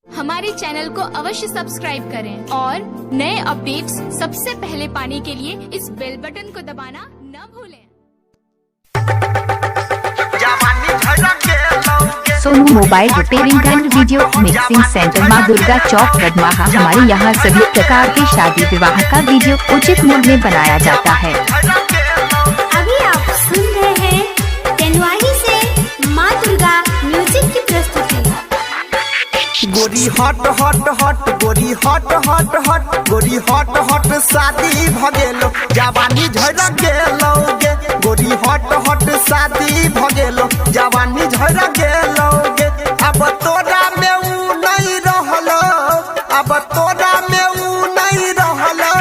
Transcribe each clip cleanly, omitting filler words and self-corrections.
हमारे चैनल को अवश्य सब्सक्राइब करें और नए अपडेट्स सबसे पहले पाने के लिए इस बेल बटन को दबाना न भूलें। Sonu mobile repairing and video mixing centre माँ दुर्गा चौक रदमाहा। हमारे यहाँ सभी प्रकार के शादी विवाह का वीडियो उचित मूल्य में बनाया जाता है। अभी आप सुन रहे हैं तेनवाही से माँ दुर्गा म्यूजिक की प्रस्तुति। गोरी हट हट हट गोरी हट हट हट गोरी हट हट शादी भगेलो जवानी झड़ गेलो गे। गोरी हट हट शादी भगेलो जवानी झड़ गेलो गे। अब तोरा में ऊ नहीं रहलो, अब तोरा में ऊ नहीं रहलो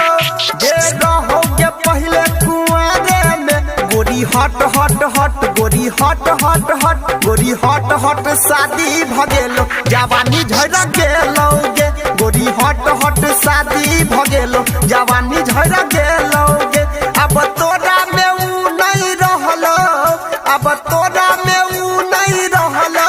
जे रहोगे पहले कुआरे में। गोरी हट हट हट गोरी हट हट हट गोरी हट हट शादी भगेलो जवानी झड़ गेलो गे। गोरी हट हट शादी भगेलो जवानी झड़ गेलो गे। अब तोरा में ऊ नहीं रहलो, अब तोरा में ऊ नहीं रहलो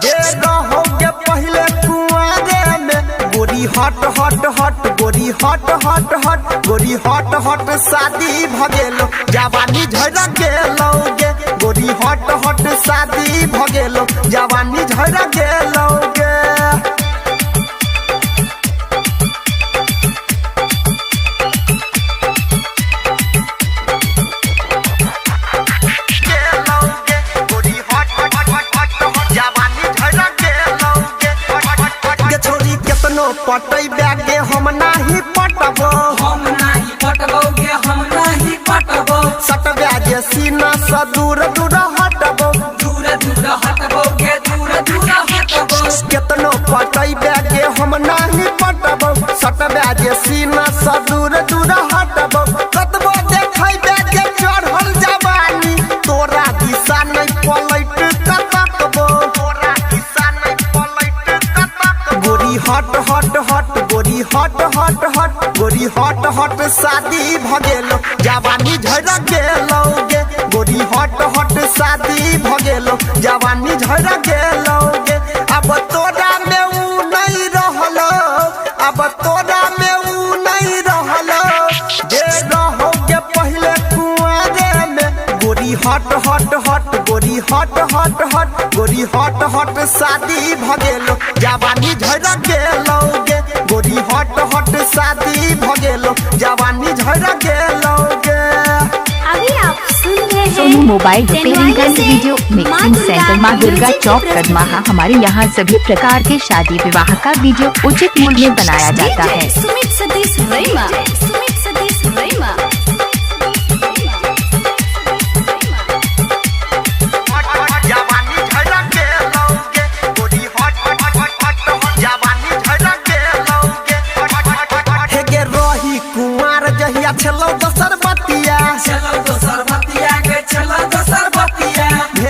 जे रहोगे पहले कुआरे में। गोरी हट हट हट गोरी हट हट हट गोरी हट हट शादी भगेलो जवानी झड़ गेलो गे। गोरी हट हट शादी भगेलो जवानी झड़ गेलो गे। पटई बैगे हम नाही पटबो, हम नाही पटबो गे हम नाही पटबो। सटबे जे सीना से दूर दूर हटबो, दूर दूर हटबो गे दूर दूर हटबो। केतनो पटई बैगे हम नाही पटबो, सटबे जे सीना से दूर दूर हटबो। कतबो देखै बैगे चढ़ल जवानी तोरा दिशा नहीं पलट कतकबो, तोरा दिशा नहीं पलट कतकबो। गोरी हट हट हट गोरी हट हट हट गोरी हट हट शादी भगेलो जवानी झड़ गेलो गे। गोरी हट हट शादी भगेलो जवानी झड़ गेलो गे। अब तोरा में ऊ नहीं रहलो, अब तोरा में ऊ नहीं रहलो जे रहोगे पहले कुआरे में। गोरी हट हट हट गोरी हट हट हट गोरी हट हट शादी भगेलो जवानी झड़ गेलो गे। गोरी हट हट शादी भगेलो जवानी झड़ गेलो गे। अभी आप सुन रहे हैं Sonu mobile repairing and video mixing centre माँ दुर्गा चौक रदमाहा। हमारे यहाँ सभी प्रकार के शादी विवाह का वीडियो उचित मूल्य में बनाया जाता है। सुमित सतीश वर्मा, सुमित सतीश वर्मा। कुमार जहिया छलो दोसर बतिया, चलो